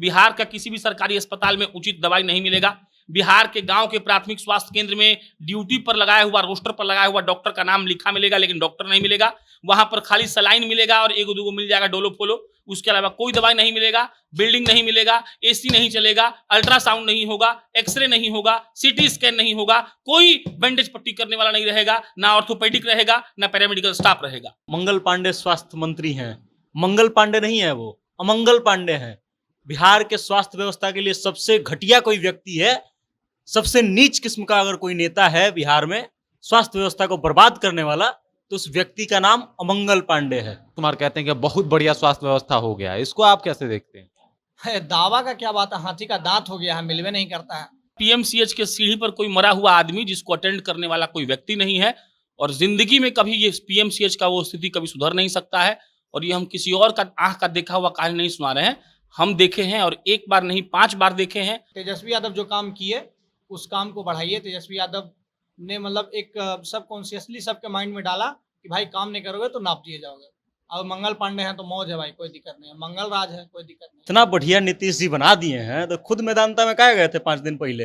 बिहार का किसी भी सरकारी अस्पताल में उचित दवाई नहीं मिलेगा। बिहार के गांव के प्राथमिक स्वास्थ्य केंद्र में ड्यूटी पर लगाया हुआ, रोस्टर पर लगाया हुआ डॉक्टर का नाम लिखा मिलेगा, लेकिन डॉक्टर नहीं मिलेगा। वहां पर खाली सलाइन मिलेगा और एगो दूगो मिल जाएगा डोलो फोलो, उसके अलावा कोई दवाई नहीं मिलेगा। बिल्डिंग नहीं मिलेगा, एसी नहीं चलेगा, अल्ट्रासाउंड नहीं होगा, एक्सरे नहीं होगा, सीटी स्कैन नहीं होगा, कोई बैंडेज पट्टी करने वाला नहीं रहेगा, ना ऑर्थोपेडिक रहेगा, ना पैरामेडिकल स्टाफ रहेगा। मंगल पांडे स्वास्थ्य मंत्री हैं। मंगल पांडे नहीं है, वो अमंगल पांडे हैं। बिहार के स्वास्थ्य व्यवस्था के लिए सबसे घटिया कोई व्यक्ति है, सबसे नीच किस्म का अगर कोई नेता है बिहार में स्वास्थ्य व्यवस्था को बर्बाद करने वाला, तो उस व्यक्ति का नाम अमंगल पांडे है। कुमार कहते हैं कि बहुत बढ़िया स्वास्थ्य व्यवस्था हो गया है, इसको आप कैसे देखते हैं? दावा का क्या बात है, हाथी का दांत हो गया है, मिलवे नहीं करता है। पीएमसीएच के सीढ़ी पर कोई मरा हुआ आदमी जिसको अटेंड करने वाला कोई व्यक्ति नहीं है, और जिंदगी में कभी ये पीएमसीएच का वो स्थिति कभी सुधर नहीं सकता है। और ये हम किसी और का आंख का देखा हुआ कहानी नहीं सुना रहे हैं, हम देखे हैं, और एक बार नहीं 5 बार देखे हैं। तेजस्वी यादव जो काम किए उस काम को बढ़ाइए। तेजस्वी यादव ने मतलब एक सबकॉन्शियसली सबके माइंड में डाला कि भाई काम नहीं करोगे तो नाप दिए जाओगे। अब मंगल पांडे हैं तो मौज है भाई, कोई दिक्कत नहीं है। मंगल राज है, कोई दिक्कत नहीं। इतना बढ़िया नीतीश जी बना दिए हैं, तो खुद मैदानता में काहे गए थे 5 दिन पहले?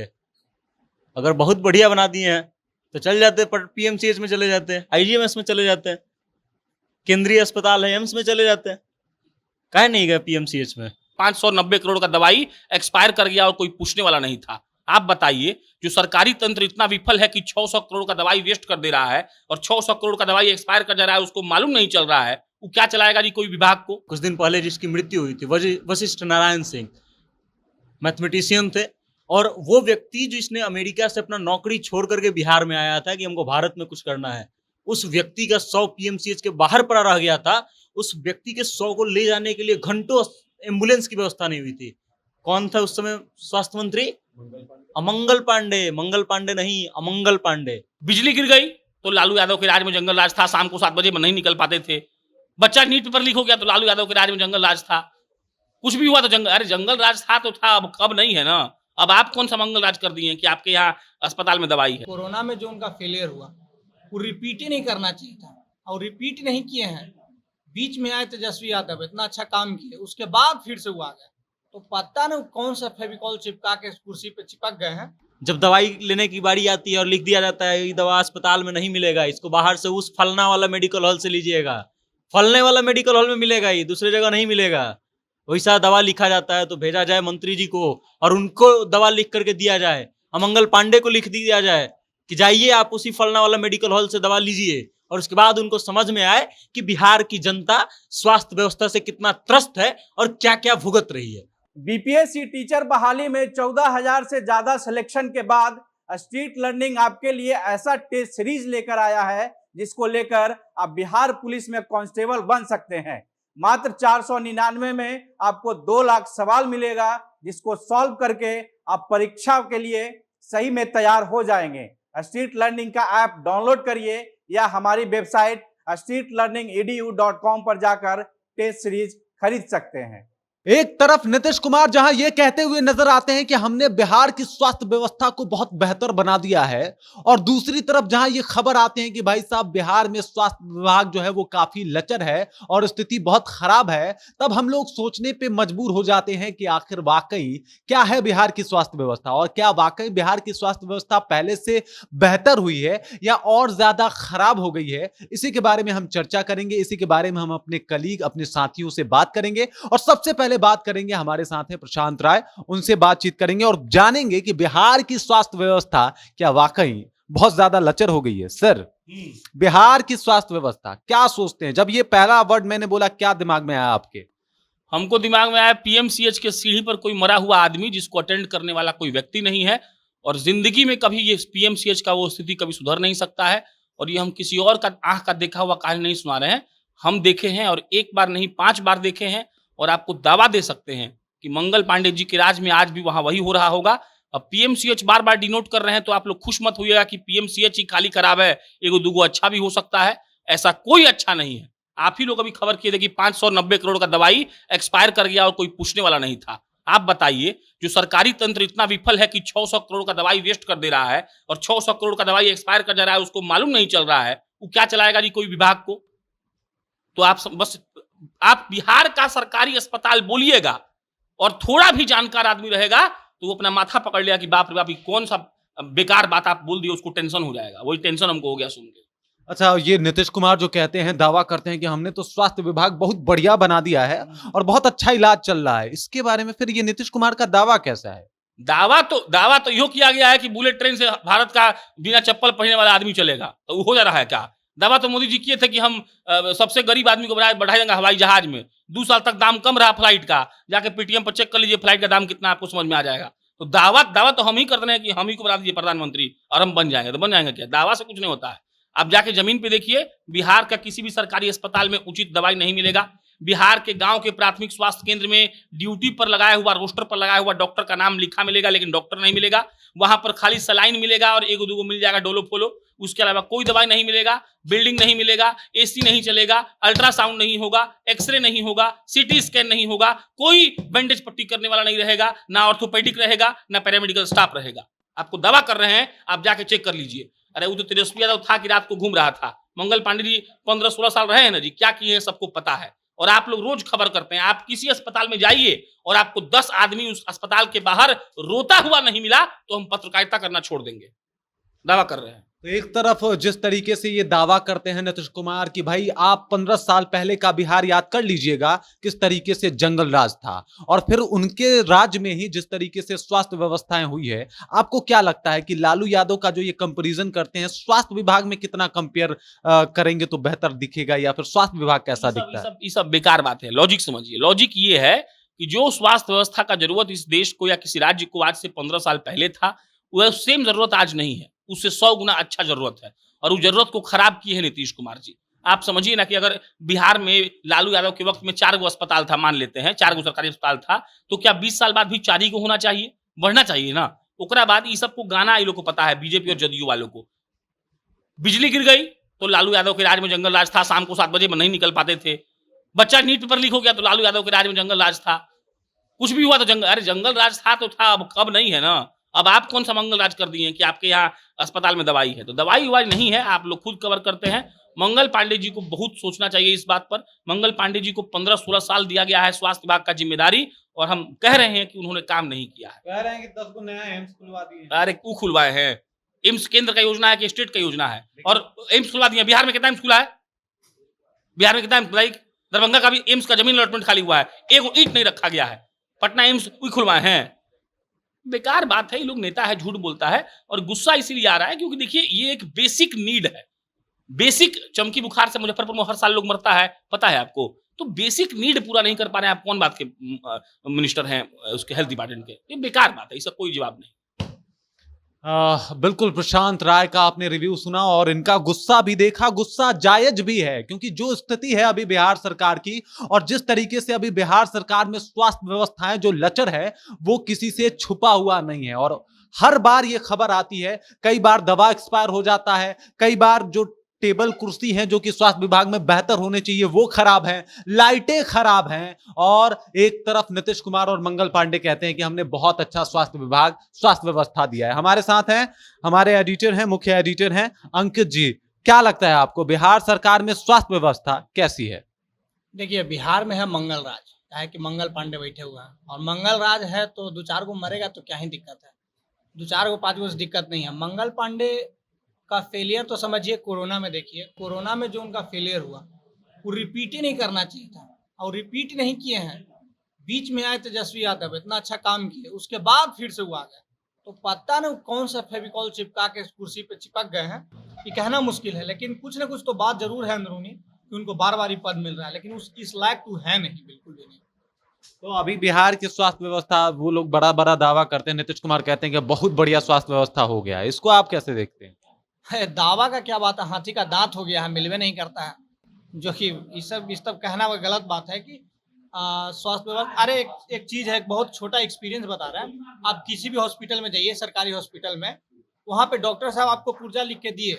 अगर बहुत बढ़िया बना दिए हैं तो चल जाते, पीएमसीएच में चले जाते, आईजीएमएस में चले जाते, केंद्रीय अस्पताल है एम्स में चले जाते, काहे नहीं गए पीएमसीएच में? 590 करोड़ का दवाई एक्सपायर कर गया और कोई पूछने वाला नहीं था। आप बताइए, जो सरकारी तंत्र इतना विफल है कि 600 करोड़ का दवाई वेस्ट कर दे रहा है और 600 करोड़ का दवाई एक्सपायर कर जा रहा है, उसको मालूम नहीं चल रहा है, वो क्या चलाएगा जी कोई विभाग को? कुछ दिन पहले जिसकी मृत्यु हुई थी वशिष्ठ नारायण सिंह, मैथमेटिशियन थे, और वो व्यक्ति जिसने अमेरिका से अपना नौकरी छोड़ करके बिहार में आया था कि हमको भारत में कुछ करना है, उस व्यक्ति का 100 पीएमसीएच के बाहर पड़ा रह गया था। उस व्यक्ति के 100 को ले जाने के लिए घंटों एम्बुलेंस की व्यवस्था नहीं हुई थी। कौन था उस समय स्वास्थ्य मंत्री? अमंगल पांडे। मंगल पांडे नहीं, अमंगल पांडे। बिजली गिर गई तो लालू यादव के राज में जंगल राज था, शाम को 7 बजे नहीं निकल पाते थे। बच्चा नीट पेपर लीक हो गया तो लालू यादव के राज में जंगल राज था। कुछ भी हुआ तो जंगल राज था तो था, अब नहीं है ना। अब आप कौन सा मंगल राज कर दिए हैं कि आपके यहाँ अस्पताल में दवाई है? कोरोना में जो उनका फेलियर हुआ वो रिपीट ही नहीं करना चाहिए था, और रिपीट नहीं किए हैं। बीच में आए तेजस्वी यादव, इतना अच्छा काम किए, उसके बाद फिर से वो आ गए, तो पता नहीं कौन सा फेविकॉल चिपका के कुर्सी पे चिपक गए हैं। जब दवाई लेने की बारी आती है और लिख दिया जाता है ये दवा अस्पताल में नहीं मिलेगा, इसको बाहर से उस फलना वाला मेडिकल हॉल से लीजिएगा, फलने वाला मेडिकल हॉल में मिलेगा, ये दूसरे जगह नहीं मिलेगा। वैसा दवा लिखा जाता है तो भेजा जाए मंत्री जी को और उनको दवा लिख करके दिया जाए। अमंगल पांडे को लिख दिया जाए कि जाइए आप उसी फलना वाला मेडिकल हॉल से दवा लीजिए, और उसके बाद उनको समझ में आए कि बिहार की जनता स्वास्थ्य व्यवस्था से कितना त्रस्त है और क्या क्या भुगत रही है। बीपीएससी टीचर बहाली में 14,000 से ज्यादा सिलेक्शन के बाद स्ट्रीट लर्निंग आपके लिए ऐसा टेस्ट सीरीज लेकर आया है जिसको लेकर आप बिहार पुलिस में कांस्टेबल बन सकते हैं। मात्र 499 में आपको 2 लाख सवाल मिलेगा, जिसको सॉल्व करके आप परीक्षा के लिए सही में तैयार हो जाएंगे। स्ट्रीट लर्निंग का ऐप डाउनलोड करिए या हमारी वेबसाइट streetlearningedu.com पर जाकर टेस्ट सीरीज खरीद सकते हैं। एक तरफ नीतीश कुमार जहां ये कहते हुए नजर आते हैं कि हमने बिहार की स्वास्थ्य व्यवस्था को बहुत बेहतर बना दिया है, और दूसरी तरफ जहां ये खबर आते हैं कि भाई साहब बिहार में स्वास्थ्य विभाग जो है वो काफी लचर है और स्थिति बहुत खराब है, तब हम लोग सोचने पे मजबूर हो जाते हैं कि आखिर वाकई क्या है बिहार की स्वास्थ्य व्यवस्था, और क्या वाकई बिहार की स्वास्थ्य व्यवस्था पहले से बेहतर हुई है या और ज्यादा खराब हो गई है। इसी के बारे में हम चर्चा करेंगे, इसी के बारे में हम अपने कलीग, अपने साथियों से बात करेंगे, और सबसे पहले बात करेंगे हमारे साथ हैं प्रशांत राय, उनसे बातचीत करेंगे और जानेंगे कि बिहार की स्वास्थ्य व्यवस्था क्या वाकई बहुत ज्यादा लचर हो गई है। सर, बिहार की स्वास्थ्य व्यवस्था क्या सोचते हैं? जब ये पहला वर्ड मैंने बोला, क्या दिमाग में आया आपके? हमको दिमाग में आया पीएमसीएच के सीढ़ी पर कोई मरा हुआ आदमी जिसको अटेंड करने वाला कोई व्यक्ति नहीं है, और जिंदगी में कभी ये पीएमसीएच का वो स्थिति कभी सुधर नहीं सकता है। और ये हम किसी और का आंख का देखा हुआ कहानी नहीं सुना रहे हैं, हम देखे हैं, और एक बार नहीं 5 बार देखे हैं, और आपको दावा दे सकते हैं कि मंगल पांडे जी के राज में आज भी वहां वही हो रहा होगा। अब पीएमसीएच बार बार डिनोट कर रहे हैं तो आप लोग खुश मत होइएगा कि पीएमसीएच ही खाली खराब है, एगो दूगो अच्छा भी हो सकता है। ऐसा कोई अच्छा नहीं है। आप ही लोग अभी खबर किए थे कि 590 करोड़ का दवाई एक्सपायर कर गया और कोई पूछने वाला नहीं था। आप बताइए, जो सरकारी तंत्र इतना विफल है कि 600 करोड़ का दवाई वेस्ट कर दे रहा है और 600 करोड़ का दवाई एक्सपायर कर जा रहा है, उसको मालूम नहीं चल रहा है, वो क्या चलाएगा जी कोई विभाग को? तो आप बिहार का सरकारी अस्पताल बोलिएगा, और थोड़ा भी जानकार आदमी रहेगा तो वो अपना माथा पकड़ लिया कि बाप रे बाप ये कौन सा बेकार बात आप बोल दिए, उसको टेंशन हो जाएगा। वही टेंशन हमको हो गया सुन के। अच्छा, ये नीतीश कुमार जो कहते हैं, दावा करते हैं कि हमने तो स्वास्थ्य विभाग बहुत बढ़िया बना दिया है और बहुत अच्छा इलाज चल रहा है, इसके बारे में फिर ये नीतीश कुमार का दावा कैसा है? दावा तो यो किया गया है कि बुलेट ट्रेन से भारत का बिना चप्पल पहनने वाला आदमी चलेगा, तो वो हो जा रहा है क्या? दावा तो मोदी जी किए थे कि हम सबसे गरीब आदमी को बढ़ाएंगे हवाई जहाज में। 2 साल तक दाम कम रहा फ्लाइट का, जाके पेटीएम पर चेक कर लीजिए फ्लाइट का दाम कितना, आपको समझ में आ जाएगा। तो दावा तो हम ही कर रहे हैं कि हम ही को बना दीजिए प्रधानमंत्री और हम बन जाएंगे। तो बन जाएंगे क्या? दावा से कुछ नहीं होता है। आप जाके जमीन पे देखिए, बिहार का किसी भी सरकारी अस्पताल में उचित दवाई नहीं मिलेगा। बिहार के गांव के प्राथमिक स्वास्थ्य केंद्र में ड्यूटी पर लगाया हुआ, रोस्टर पर लगाया हुआ डॉक्टर का नाम लिखा मिलेगा, लेकिन डॉक्टर नहीं मिलेगा। वहां पर खाली सलाइन मिलेगा और एगो दूगो मिल जाएगा डोलो फोलो, उसके अलावा कोई दवाई नहीं मिलेगा। बिल्डिंग नहीं मिलेगा, एसी नहीं चलेगा, अल्ट्रासाउंड नहीं होगा, एक्सरे नहीं होगा, सीटी स्कैन नहीं होगा, कोई बैंडेज पट्टी करने वाला नहीं रहेगा, ना ऑर्थोपेडिक रहेगा, ना पैरामेडिकल स्टाफ रहेगा। आपको दवा कर रहे हैं, आप जाके चेक कर लीजिए। अरे वो तो तेजस्वी यादव था कि रात को घूम रहा था। मंगल पांडे जी 15-16 साल रहे हैं ना जी, क्या किए हैं सबको पता है। और आप लोग रोज खबर करते हैं। आप किसी अस्पताल में जाइए और आपको 10 आदमी उस अस्पताल के बाहर रोता हुआ नहीं मिला तो हम पत्रकारिता करना छोड़ देंगे। दावा कर रहे हैं। तो एक तरफ जिस तरीके से ये दावा करते हैं नीतीश कुमार कि भाई आप 15 साल पहले का बिहार याद कर लीजिएगा, किस तरीके से जंगल राज था, और फिर उनके राज्य में ही जिस तरीके से स्वास्थ्य व्यवस्थाएं हुई है, आपको क्या लगता है कि लालू यादव का जो ये कंपैरिजन करते हैं, स्वास्थ्य विभाग में कितना कंपेयर करेंगे तो बेहतर दिखेगा, या फिर स्वास्थ्य विभाग कैसा दिखता है? ये सब बेकार बात है। लॉजिक समझिए। लॉजिक ये है कि जो स्वास्थ्य व्यवस्था का जरूरत इस देश को या किसी राज्य को आज से 15 साल पहले था, वह सेम जरूरत आज नहीं है। उससे 100 गुना अच्छा जरूरत है, और उस जरूरत को खराब किए हैं नीतीश कुमार जी। आप समझिए ना कि अगर बिहार में लालू यादव के वक्त में 4 गो अस्पताल था, मान लेते हैं 4 गो सरकारी अस्पताल था, तो क्या 20 साल बाद भी 4 ही को होना चाहिए? बढ़ना चाहिए ना। ओकरा बाद ये सबको गाना ये लोग को पता है, बीजेपी और जदयू वालों को। बिजली गिर गई तो लालू यादव के राज में जंगल राज था, शाम को 7 बजे में नहीं निकल पाते थे। बच्चा नीट पर लीक हो गया तो लालू यादव के राज में जंगल राज था। कुछ भी हुआ तो जंगल राज था तो था, अब कब नहीं है ना। अब आप कौन सा मंगल राज कर दिए कि आपके यहाँ अस्पताल में दवाई है? तो दवाई उवाई नहीं है, आप लोग खुद कवर करते हैं। मंगल पांडे जी को बहुत सोचना चाहिए इस बात पर। मंगल पांडे जी को 15-16 साल दिया गया है स्वास्थ्य विभाग का जिम्मेदारी, और हम कह रहे हैं कि उन्होंने काम नहीं किया है। कह रहे हैं कि 10 गो नया एम्स खुलवा दिए। अरे क्यों खुलवाए हैं? एम्स केंद्र का योजना है कि स्टेट का योजना है? और एम्स खुलवा दिया। बिहार में कितना एम्स खुला है? बिहार में कितना एम्स? दरभंगा का भी एम्स का जमीन अलॉटमेंट खाली हुआ है, एक ईंट नहीं रखा गया है। पटना एम्स खुलवाए हैं। बेकार बात है। ये लोग नेता है, झूठ बोलता है, और गुस्सा इसीलिए आ रहा है क्योंकि देखिए ये एक बेसिक नीड है। बेसिक चमकी बुखार से मुजफ्फरपुर में हर साल लोग मरता है, पता है आपको। तो बेसिक नीड पूरा नहीं कर पा रहे हैं। आप कौन बात के मिनिस्टर हैं उसके हेल्थ डिपार्टमेंट के? ये बेकार बात है, इसका कोई जवाब नहीं। बिल्कुल, प्रशांत राय का आपने रिव्यू सुना और इनका गुस्सा भी देखा। गुस्सा जायज भी है, क्योंकि जो स्थिति है अभी बिहार सरकार की, और जिस तरीके से अभी बिहार सरकार में स्वास्थ्य व्यवस्थाएं जो लचर है, वो किसी से छुपा हुआ नहीं है। और हर बार ये खबर आती है, कई बार दवा एक्सपायर हो जाता है, कई बार जो टेबल कुर्सी हैं जो कि स्वास्थ्य विभाग में बेहतर होने चाहिए वो खराब हैं, लाइटें खराब हैं, और एक तरफ नीतीश कुमार और मंगल पांडे कहते हैं कि हमने बहुत अच्छा स्वास्थ्य विभाग, स्वास्थ्य व्यवस्था दिया है। हमारे साथ हैं हमारे एडिटर हैं, मुख्य एडिटर हैं अंकित जी। क्या लगता है आपको, बिहार सरकार में स्वास्थ्य व्यवस्था कैसी है? देखिए, बिहार में है मंगल राज, क्या है कि मंगल पांडे बैठे हुए हैं, और मंगल राज है तो 2-4 को मरेगा तो क्या ही दिक्कत है। 2-4 को 5 को दिक्कत नहीं है। मंगल पांडे का फेलियर तो समझिए कोरोना में। देखिए कोरोना में जो उनका फेलियर हुआ वो रिपीट ही नहीं करना चाहिए था, और रिपीट नहीं किए हैं। बीच में आए तेजस्वी यादव, इतना अच्छा काम किए, उसके बाद फिर से वो आ गए। तो पता नहीं कौन सा फेविकॉल चिपका के कुर्सी पे चिपक गए हैं, ये कहना मुश्किल है। लेकिन कुछ ना कुछ तो बात जरूर है अंदरूनी कि उनको बार बार पद मिल रहा है, लेकिन इस लायक तो है नहीं, बिल्कुल भी नहीं। तो अभी बिहार की स्वास्थ्य व्यवस्था, वो लोग बड़ा बड़ा दावा करते हैं, नीतीश कुमार कहते हैं कि बहुत बढ़िया स्वास्थ्य व्यवस्था हो गया है, इसको आप कैसे देखते हैं? दावा का क्या बात है, हाथी का दांत हो गया है, मिलवे नहीं करता है। जो कि इस सब कहना वो गलत बात है कि स्वास्थ्य व्यवस्था। अरे एक चीज है, एक बहुत छोटा एक्सपीरियंस बता रहे हैं। आप किसी भी हॉस्पिटल में जाइए, सरकारी हॉस्पिटल में, वहाँ पे डॉक्टर साहब आपको पुर्जा लिख के दिए,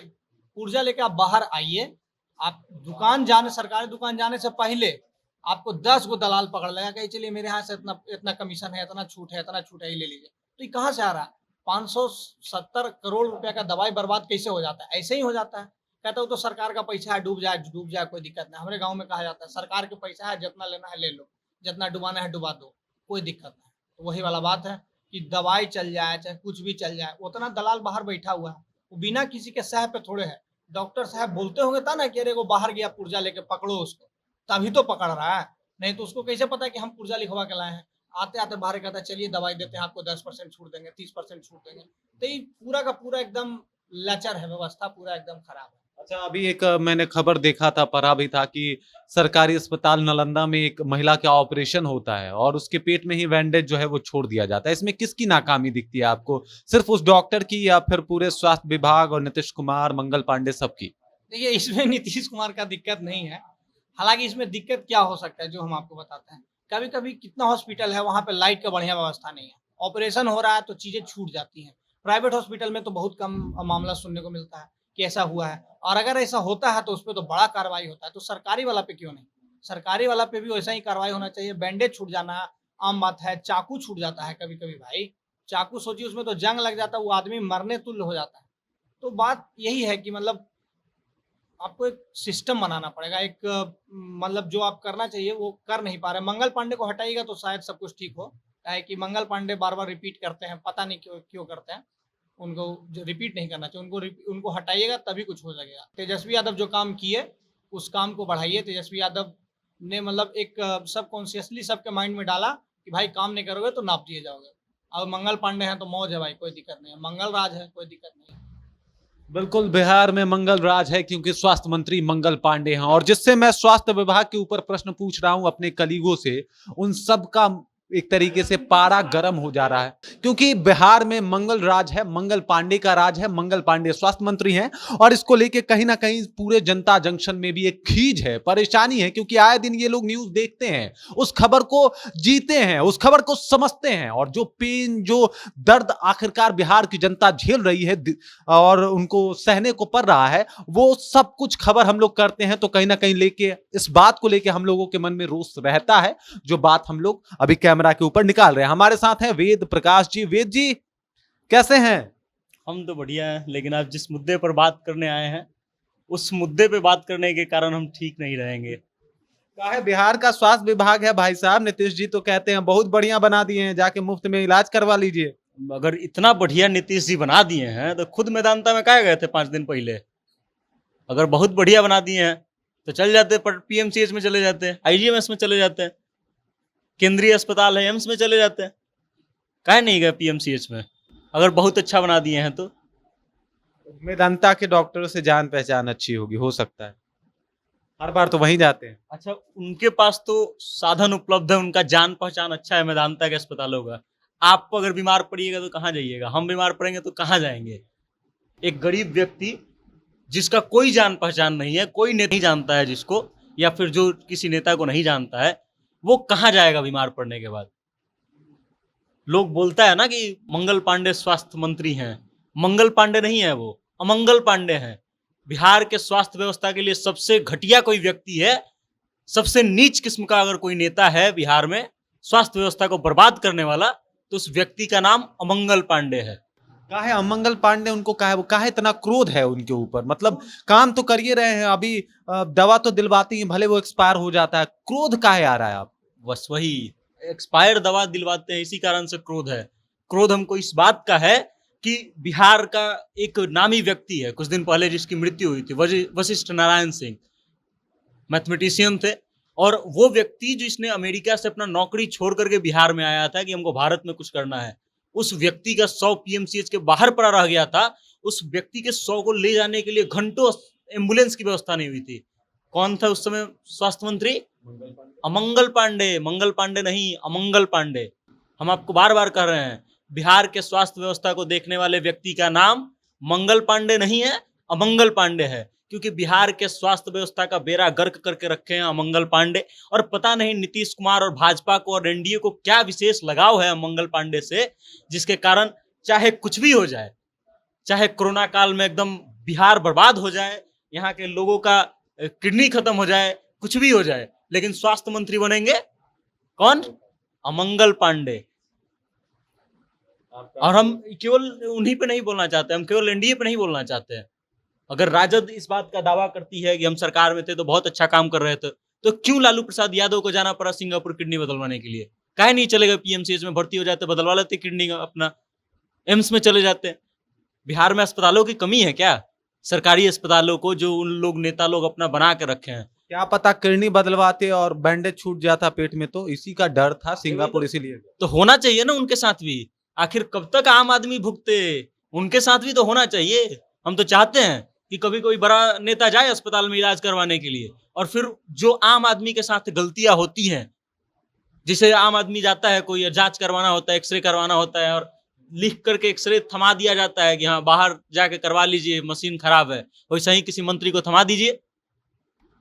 पुर्जा लेके आप बाहर आइए। आप सरकारी दुकान जाने से पहले आपको 10 गो दलाल पकड़ लेगा कि चलिए मेरे यहाँ से इतना कमीशन है, इतना छूट है, ये ले लीजिए। तो ये कहाँ से आ रहा है? 570 करोड़ रुपया का दवाई बर्बाद कैसे हो जाता है? ऐसे ही हो जाता है। कहता हूँ तो सरकार का पैसा है, डूब जाए कोई दिक्कत नहीं। हमारे गांव में कहा जाता है सरकार के पैसा है, जितना लेना है ले लो, जितना डुबाना है डुबा दो। कोई दिक्कत नहीं। तो वही वाला बात है कि दवाई चल जाए चाहे कुछ भी चल जाए, उतना दलाल बाहर बैठा हुआ है, वो बिना किसी के सह पे थोड़े है। डॉक्टर साहब बोलते होंगे था ना कि अरे वो बाहर गया पुर्जा लेके, पकड़ो उसको, तभी तो पकड़ रहा है, नहीं तो उसको कैसे पता है कि हम पुर्जा लिखवा के लाए हैं। आते आते बाहर कहता है चलिए दवाई देते हैं आपको, 10% छूट देंगे, 30% छूट देंगे। तो ये पूरा का पूरा एकदम लचर है, व्यवस्था पूरा एकदम खराब है। अच्छा, अभी एक मैंने खबर देखा था, पढ़ा भी था कि सरकारी अस्पताल नालंदा में एक महिला का ऑपरेशन होता है और उसके पेट में ही बैंडेज जो है वो छोड़ दिया जाता है। इसमें किसकी नाकामी दिखती है आपको, सिर्फ उस डॉक्टर की या फिर पूरे स्वास्थ्य विभाग और नीतीश कुमार, मंगल पांडे सबकी? देखिए, इसमें नीतीश कुमार का दिक्कत नहीं है। हालांकि इसमें दिक्कत क्या हो सकता है जो हम आपको बताते हैं। कभी कभी कितना हॉस्पिटल है वहाँ पे लाइट का बढ़िया व्यवस्था नहीं है, ऑपरेशन हो रहा है तो चीजें छूट जाती हैं। प्राइवेट हॉस्पिटल में तो बहुत कम मामला सुनने को मिलता है कि ऐसा हुआ है, और अगर ऐसा होता है तो उस पर तो बड़ा कार्रवाई होता है। तो सरकारी वाला पे क्यों नहीं? सरकारी वाला पे भी वैसा ही कार्रवाई होना चाहिए। बैंडेज छूट जाना आम बात है, चाकू छूट जाता है कभी कभी भाई, चाकू सोचिए उसमें तो जंग लग जाता है, वो आदमी मरने तुल्य हो जाता है। तो बात यही है कि मतलब आपको एक सिस्टम बनाना पड़ेगा, एक मतलब जो आप करना चाहिए वो कर नहीं पा रहे। मंगल पांडे को हटाइएगा तो शायद सब कुछ ठीक हो, है कि मंगल पांडे बार बार रिपीट करते हैं, पता नहीं क्यों करते हैं। उनको जो रिपीट नहीं करना चाहिए, उनको हटाइएगा तभी कुछ हो जाएगा। तेजस्वी यादव जो काम किए उस काम को बढ़ाइए। तेजस्वी यादव ने मतलब एक सब कॉन्शियसली सबके माइंड में डाला कि भाई काम नहीं करोगे तो नाप दिए जाओगे। अब मंगल पांडे हैं तो मौज है भाई, कोई दिक्कत नहीं है। मंगल राज है, कोई दिक्कत नहीं है। बिल्कुल, बिहार में मंगल राज है क्योंकि स्वास्थ्य मंत्री मंगल पांडे हैं। और जिससे मैं स्वास्थ्य विभाग के ऊपर प्रश्न पूछ रहा हूं अपने कलीगों से, उन सब का एक तरीके से पारा गर्म हो जा रहा है, क्योंकि बिहार में मंगल राज है, मंगल पांडे का राज है। मंगल पांडे स्वास्थ्य मंत्री हैं और इसको लेके कहीं ना कहीं पूरे जनता जंक्शन में भी एक खींच है, परेशानी है, क्योंकि आए दिन ये लोग न्यूज देखते हैं, उस खबर को जीते हैं, उस खबर को समझते हैं, और जो पेन, जो दर्द आखिरकार बिहार की जनता झेल रही है और उनको सहने को पड़ रहा है, वो सब कुछ खबर हम लोग करते हैं। तो कहीं ना कहीं लेके इस बात को लेके हम लोगों के मन में रोष रहता है, जो बात हम लोग अभी कैमरा के ऊपर निकाल रहे हैं। हमारे साथ हैं वेद प्रकाश जी। वेद जी कैसे हैं? हम तो बढ़िया हैं, लेकिन आप जिस मुद्दे पर बात करने आए हैं उस मुद्दे पे बात करने के कारण हम ठीक नहीं रहेंगे। क्या है, बिहार का स्वास्थ्य विभाग है भाई साहब, नीतीश जी तो कहते हैं बहुत बढ़िया बना दिए हैं, जाके मुफ्त में इलाज करवा लीजिए। अगर इतना बढ़िया नीतीश जी बना दिए हैं तो खुद मैदानता में काहे गए थे 5 दिन पहले? अगर बहुत बढ़िया बना दिए हैं तो चल जाते, पर पीएमसीएच में चले जाते हैं, आईजीएमएस में चले जाते हैं, केंद्रीय अस्पताल है एम्स में चले जाते हैं, काहे नहीं गए पीएमसीएच में? अगर बहुत अच्छा बना दिए हैं तो मेदांता के डॉक्टरों से जान पहचान अच्छी होगी, हो सकता है, हर बार तो वहीं जाते हैं। अच्छा, उनके पास तो साधन उपलब्ध है, उनका जान पहचान अच्छा है मेदांता के अस्पतालों का। आप अगर बीमार पड़िएगा तो कहाँ जाइएगा? हम बीमार पड़ेंगे तो कहाँ जाएंगे? एक गरीब व्यक्ति जिसका कोई जान पहचान नहीं है, कोई नेता नहीं जानता है जिसको, या फिर जो किसी नेता को नहीं जानता है, वो कहाँ जाएगा बीमार पड़ने के बाद? लोग बोलता है ना कि मंगल पांडे स्वास्थ्य मंत्री हैं, मंगल पांडे नहीं है, वो अमंगल पांडे हैं। बिहार के स्वास्थ्य व्यवस्था के लिए सबसे घटिया कोई व्यक्ति है, सबसे नीच किस्म का अगर कोई नेता है बिहार में स्वास्थ्य व्यवस्था को बर्बाद करने वाला, तो उस व्यक्ति का नाम अमंगल पांडे है। काहे अमंगल पांडे, उनको काहे इतना क्रोध है उनके ऊपर? मतलब काम तो करिए रहे हैं, अभी दवा तो दिलवाती हैं, भले वो एक्सपायर हो जाता है, क्रोध काहे आ रहा है आप? बस वही एक्सपायर्ड दवा दिलवाते हैं, इसी कारण से क्रोध है। क्रोध हमको इस बात का है कि बिहार का एक नामी व्यक्ति है कुछ दिन पहले जिसकी मृत्यु हुई थी, वशिष्ठ नारायण सिंह, मैथमेटिशियन थे, और वो व्यक्ति जिसने अमेरिका से अपना नौकरी छोड़ करके बिहार में आया था कि हमको भारत में कुछ करना है, उस व्यक्ति का 100 पीएमसीएच के बाहर पड़ा रह गया था। उस व्यक्ति के 100 को ले जाने के लिए घंटों एम्बुलेंस की व्यवस्था नहीं हुई थी। कौन था उस समय स्वास्थ्य मंत्री? अमंगल पांडे। मंगल पांडे नहीं, अमंगल पांडे। हम आपको बार बार कह रहे हैं, बिहार के स्वास्थ्य व्यवस्था को देखने वाले व्यक्ति का नाम मंगल पांडे नहीं है, अमंगल पांडे है, क्योंकि बिहार के स्वास्थ्य व्यवस्था का बेड़ा गर्क करके रखे हैं अमंगल पांडे। और पता नहीं नीतीश कुमार और भाजपा को और एनडीए को क्या विशेष लगाव है अमंगल पांडे से, जिसके कारण चाहे कुछ भी हो जाए, चाहे कोरोना काल में एकदम बिहार बर्बाद हो जाए, यहाँ के लोगों का किडनी खत्म हो जाए, कुछ भी हो जाए, लेकिन स्वास्थ्य मंत्री बनेंगे कौन? अमंगल पांडे। और हम केवल उन्हीं पे नहीं बोलना चाहते, हम केवल एनडीए पे नहीं बोलना चाहते हैं। अगर राजद इस बात का दावा करती है कि हम सरकार में थे तो बहुत अच्छा काम कर रहे थे, तो क्यों लालू प्रसाद यादव को जाना पड़ा सिंगापुर किडनी बदलवाने के लिए? काहे नहीं चलेगा? पीएमसीएच में भर्ती हो जाते, बदलवा लेते किडनी अपना, एम्स में चले जाते हैं। बिहार में अस्पतालों की कमी है क्या? सरकारी अस्पतालों को जो उन लोग नेता लोग अपना बना के रखे हैं। क्या पता किडनी बदलवाते और बैंडेज छूट जाता पेट में, तो इसी का डर था सिंगापुर इसीलिए। तो होना चाहिए ना उनके साथ भी। आखिर कब तक आम आदमी भुगते? उनके साथ भी तो होना चाहिए। हम तो चाहते हैं कि कभी कोई बड़ा नेता जाए अस्पताल में इलाज करवाने के लिए, और फिर जो आम आदमी के साथ गलतियां होती हैं, जिसे आम आदमी जाता है, कोई जांच करवाना होता है, एक्सरे करवाना होता है, और लिख करके एक्सरे थमा दिया जाता है कि हाँ बाहर जाके करवा लीजिए, मशीन खराब है। वैसा ही किसी मंत्री को थमा दीजिए।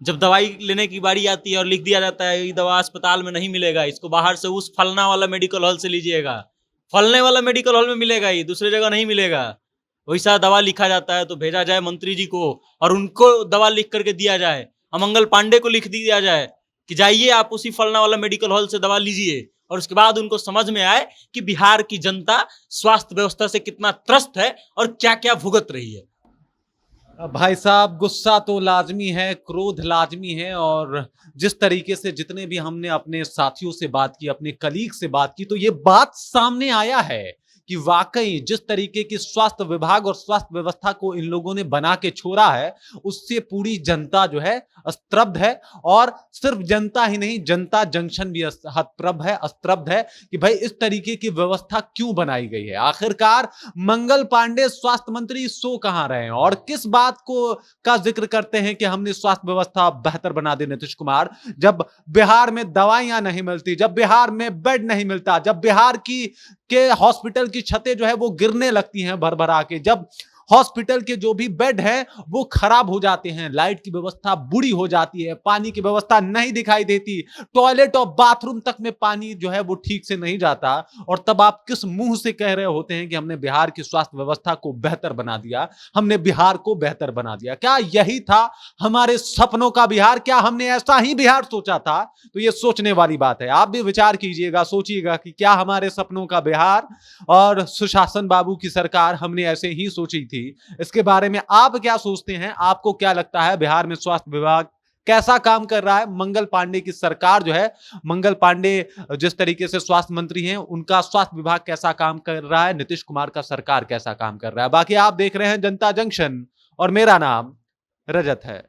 जब दवाई लेने की बारी आती है और लिख दिया जाता है ये दवा अस्पताल में नहीं मिलेगा, इसको बाहर से उस फलना वाला मेडिकल हॉल से लीजिएगा। फलने वाला मेडिकल हॉल में मिलेगा, ये दूसरे जगह नहीं मिलेगा। वैसा दवा लिखा जाता है तो भेजा जाए मंत्री जी को, और उनको दवा लिख करके दिया जाए। अमंगल पांडे को लिख दिया जाए कि जाइए आप उसी फलना वाला मेडिकल हॉल से दवा लीजिए, और उसके बाद उनको समझ में आए कि बिहार की जनता स्वास्थ्य व्यवस्था से कितना त्रस्त है और क्या क्या भुगत रही है। भाई साहब, गुस्सा तो लाजमी है, क्रोध लाजमी है, और जिस तरीके से जितने भी हमने अपने साथियों से बात की, अपने कलीग से बात की, तो ये बात सामने आया है कि वाकई जिस तरीके की स्वास्थ्य विभाग और स्वास्थ्य व्यवस्था को इन लोगों ने बना के छोड़ा है, उससे पूरी जनता जो है स्तब्ध है। और सिर्फ जनता ही नहीं, जनता जंक्शन भी स्तब्ध है कि भाई इस तरीके की व्यवस्था क्यों बनाई गई है। आखिरकार मंगल पांडे स्वास्थ्य मंत्री सो कहां रहे हैं और किस बात को का जिक्र करते हैं कि हमने स्वास्थ्य व्यवस्था बेहतर बना दी नीतीश कुमार, जब बिहार में दवाइयां नहीं मिलती, जब बिहार में बेड नहीं मिलता, जब बिहार के हॉस्पिटल की छतें जो है वो गिरने लगती हैं भर भरा के, जब हॉस्पिटल के जो भी बेड हैं वो खराब हो जाते हैं, लाइट की व्यवस्था बुरी हो जाती है, पानी की व्यवस्था नहीं दिखाई देती, टॉयलेट और बाथरूम तक में पानी जो है वो ठीक से नहीं जाता, और तब आप किस मुंह से कह रहे होते हैं कि हमने बिहार की स्वास्थ्य व्यवस्था को बेहतर बना दिया, हमने बिहार को बेहतर बना दिया। क्या यही था हमारे सपनों का बिहार? क्या हमने ऐसा ही बिहार सोचा था? तो ये सोचने वाली बात है। आप भी विचार कीजिएगा, सोचिएगा कि क्या हमारे सपनों का बिहार और सुशासन बाबू की सरकार हमने ऐसे ही सोची थी? इसके बारे में आप क्या सोचते हैं? आपको क्या लगता है बिहार में स्वास्थ्य विभाग कैसा काम कर रहा है? मंगल पांडे की सरकार जो है, मंगल पांडे जिस तरीके से स्वास्थ्य मंत्री हैं, उनका स्वास्थ्य विभाग कैसा काम कर रहा है? नीतीश कुमार का सरकार कैसा काम कर रहा है? बाकी आप देख रहे हैं जनता जंक्शन और मेरा नाम रजत है।